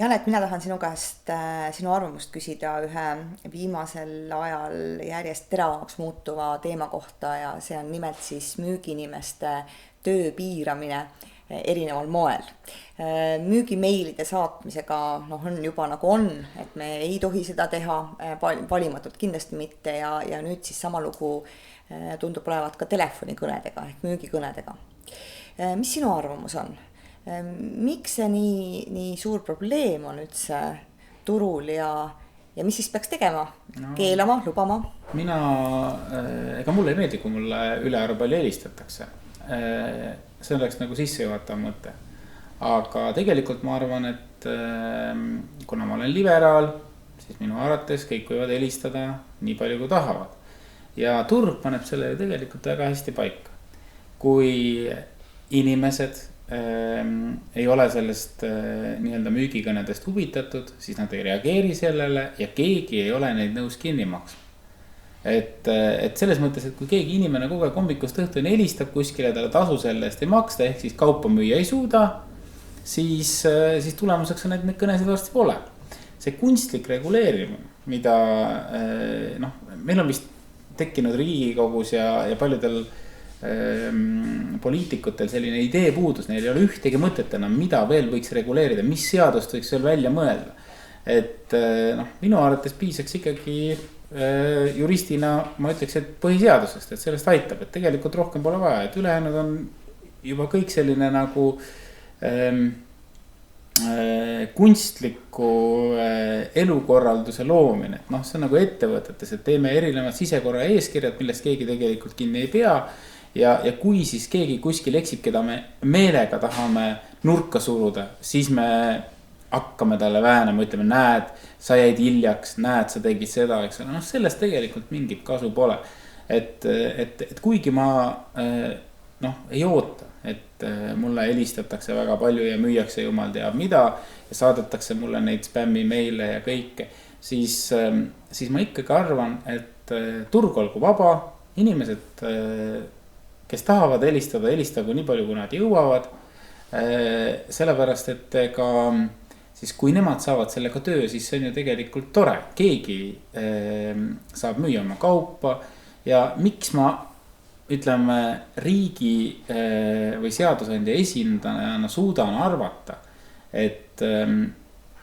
Janek, mina tahan sinu käest sinu arvamust küsida ühe viimasel ajal järjest teravamaks muutuva teema kohta ja see on nimelt siis müügiinimeste töö piiramine erineval moel. Müügimeilide saatmisega on juba nagu on, et me ei tohi seda teha valimatult kindlasti mitte ja nüüd siis sama lugu tundub olevat ka telefonikõnedega ehk müügikõnedega. Mis sinu arvamus on? Miks see nii suur probleem on üldse turul ja mis siis peaks tegema? Keelama, lubama? Ega mulle ei meeldi, kui mulle ülearu palju helistatakse. See oleks nagu sissejuhatav mõte. Aga tegelikult ma arvan, et kuna ma olen liberaal, siis minu arvates kõik võivad helistada nii palju kui tahavad. Ja turg paneb selle tegelikult väga hästi paika. Kui inimesed ei ole sellest nii-öelda müügikõnedest huvitatud, siis nad ei reageeri sellele ja keegi ei ole neid nõus kinni maksma. Et selles mõttes, et kui keegi inimene kogu aeg hommikust õhtuni helistab kuskile, talle tasu selle eest ei maksta, ehk siis kaupa müüa ei suuda, siis tulemuseks on, et neid kõnesid varsti pole. See kunstlik reguleerimine, mida meil on vist tekkinud Riigikogus ja paljudel poliitikutel selline idee puudus, neil ei ole ühtegi mõtet enam, mida veel võiks reguleerida, mis seadust võiks veel välja mõelda. Et minu arvates piisaks ikkagi juristina, ma ütleks, et põhiseadusest, et sellest aitab, et tegelikult rohkem pole vaja, et ülejäänud on juba kõik selline nagu kunstliku elukorralduse loomine. See on nagu ettevõtetes, et teeme erinevad sisekorra eeskirjad, millest keegi tegelikult kinni ei pea. Ja kui siis keegi kuskil eksib, keda me meelega tahame nurka suruda, siis me hakkame talle väänama, ütleme, näed, sa jäid hiljaks, näed, sa tegid seda, eks ole. Sellest tegelikult mingit kasu pole. Et kuigi ma ei oota, et mulle helistatakse väga palju ja müüakse jumal teab mida ja saadetakse mulle neid spämmi meile ja kõike, siis ma ikkagi arvan, et turg olgu vaba, inimesed kes tahavad helistada, helistagu nii palju, kui nad jõuavad. Sellepärast, et siis kui nemad saavad sellega töö, siis see on ju tegelikult tore. Keegi saab müüa oma kaupa ja miks ma ütleme riigi või seadusandja esindajana suudan arvata, et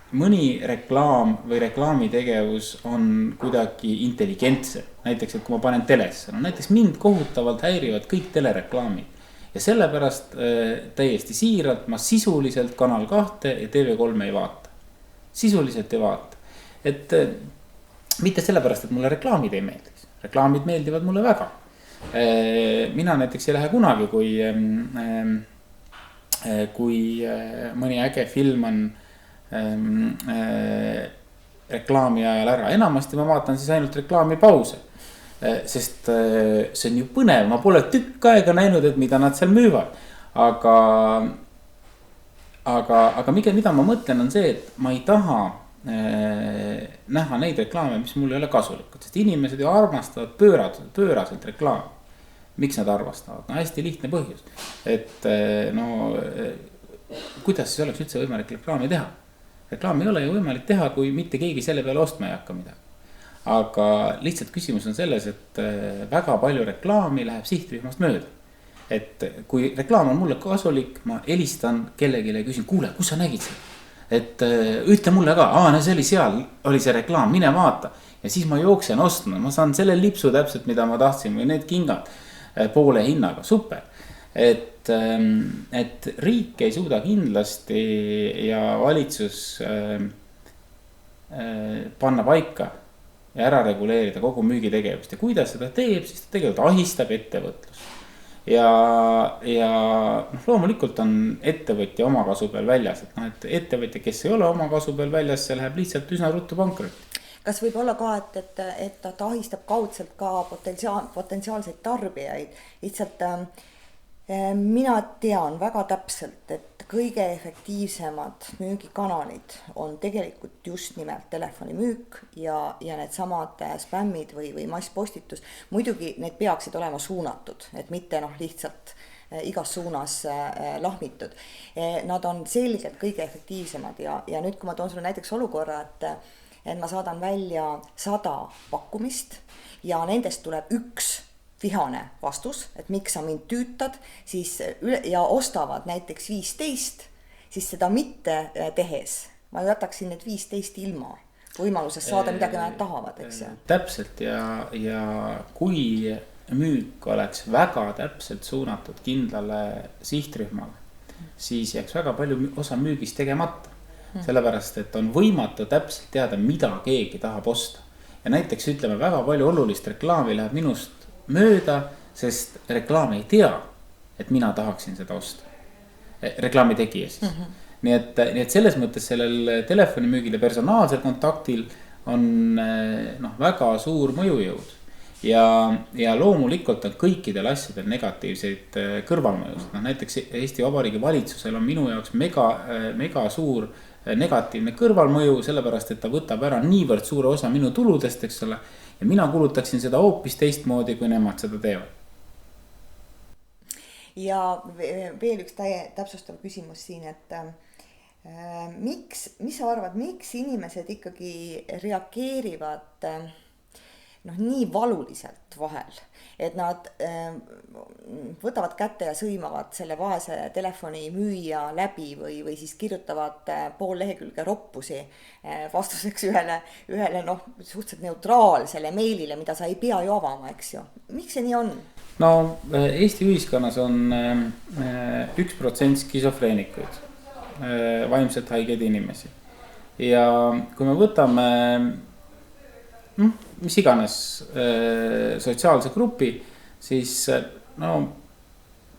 mõni reklaam või reklaamitegevus on kuidagi intelligentse. Näiteks, et kui ma panen telesse, näiteks mind kohutavalt häirivad kõik telereklaamid. Ja sellepärast täiesti siiralt ma sisuliselt Kanal 2 ja TV3 ei vaata. Sisuliselt ei vaata. Et mitte sellepärast, et mulle reklaamid ei meeldiks. Reklaamid meeldivad mulle väga. Mina näiteks ei lähe kunagi, kui mõni äge film on reklaami ajal ära. Enamasti ma vaatan siis ainult reklaamipause, sest see on ju põnev, ma pole tükk aega näinud, et mida nad seal müüvad. Aga mida ma mõtlen on see, et ma ei taha näha neid reklaame, mis mul ei ole kasulikud, sest inimesed ju armastavad pööraselt reklaami. Miks nad armastavad? Hästi lihtne põhjus, et kuidas siis oleks üldse võimalik reklaami teha? Reklaami ei ole ju võimalik teha, kui mitte keegi selle peale ostma ei hakka midagi. Aga lihtsalt küsimus on selles, et väga palju reklaami läheb sihtrühmast mööda. Et kui reklaam on mulle kasulik, ma helistan kellelegi ja küsin, kuule, kus sa nägid seda? Et ütle mulle ka, see oli seal, oli see reklaam, mine vaata. Ja siis ma jooksen ostma, ma saan selle lipsu täpselt, mida ma tahtsin või need kingad poole hinnaga, super. Et riik ei suuda kindlasti ja valitsus panna paika ja ära reguleerida kogu müügitegevust. Ja kui ta seda teeb, siis ta tegelikult ahistab ettevõtlust. Ja loomulikult on ettevõtja oma kasu peal väljas. Et ettevõtja, kes ei ole oma kasu peal väljas, see läheb lihtsalt üsna ruttu pankrotti. Kas võib olla ka, et ta ahistab kaudselt ka potentsiaalseid tarbijaid? Lihtsalt mina tean väga täpselt, et kõige efektiivsemad müügikanalid on tegelikult just nimelt telefonimüük ja need samad spämmid või masspostitus. Muidugi need peaksid olema suunatud, et mitte lihtsalt igas suunas lahmitud. Nad on selgelt kõige efektiivsemad ja nüüd, kui ma toon sulle näiteks olukorra, et ma saadan välja 100 pakkumist ja nendest tuleb üks vihane vastus, et miks sa mind tüütad, siis ja ostavad näiteks 15, siis seda mitte tehes ma jätaksin need 15 ilma võimalusest saada midagi, nad tahavad, eks ju. Täpselt ja kui müük oleks väga täpselt suunatud kindlale sihtrühmale, siis jääks väga palju osa müügist tegemata. Sellepärast, et on võimatu täpselt teada, mida keegi tahab osta. Ja näiteks ütleme, väga palju olulist reklaami läheb minust mööda, sest reklaam ei tea, et mina tahaksin seda osta. Reklaami tegija siis. Nii et selles mõttes sellel telefonimüügil ja personaalsel kontaktil on väga suur mõjujõud. Ja loomulikult on kõikidel asjadel negatiivseid kõrvalmõjusid. Näiteks Eesti Vabariigi valitsusel on minu jaoks mega suur negatiivne kõrvalmõju, sellepärast et ta võtab ära niivõrd suure osa minu tuludest, eks ole. Ja mina kulutaksin seda hoopis teistmoodi, kui nemad seda teevad. Ja veel üks täpsustav küsimus siin, et mis sa arvad, miks inimesed ikkagi reageerivad nii valuliselt vahel, et nad võtavad kätte ja sõimavad selle vaese telefoni müüja läbi või siis kirjutavad pool lehekülge roppusi vastuseks ühele suhteliselt neutraalsele meilile, mida sa ei pea ju avama, eks ju. Miks see nii on? No Eesti ühiskonnas on 1% skisofreenikuid, vaimselt haigeid inimesi. Ja kui me võtame mis iganes sotsiaalse grupi, siis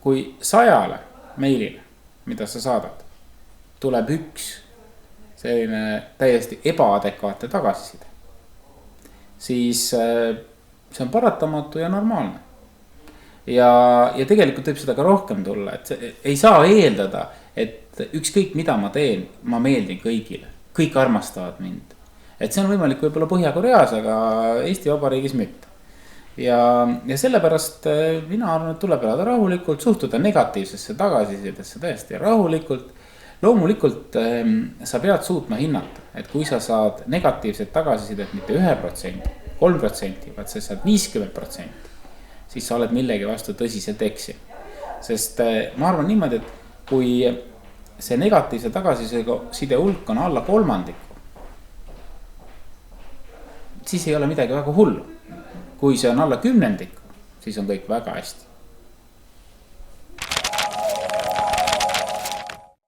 kui 100 meilile, mida sa saadad, tuleb üks selline täiesti ebaadekvaatne tagasiside, siis see on paratamatu ja normaalne. Ja tegelikult võib seda ka rohkem tulla, et ei saa eeldada, et ükskõik mida ma teen, ma meeldin kõigile, kõik armastavad mind. Et see on võimalik võib-olla Põhja-Koreas, aga Eesti Vabariigis mitte. Ja sellepärast mina arvan, et tuleb elada rahulikult, suhtuda negatiivsesse tagasisidesse täiesti rahulikult. Loomulikult sa pead suutma hinnata, et kui sa saad negatiivset tagasisidet mitte 1%, 3%, vaid sa saad 50%, siis sa oled millegi vastu tõsiselt eksi. Sest ma arvan niimoodi, et kui see negatiivse tagasiside hulk on alla 3%, siis ei ole midagi väga hullu. Kui see on alla 10%, siis on kõik väga hästi.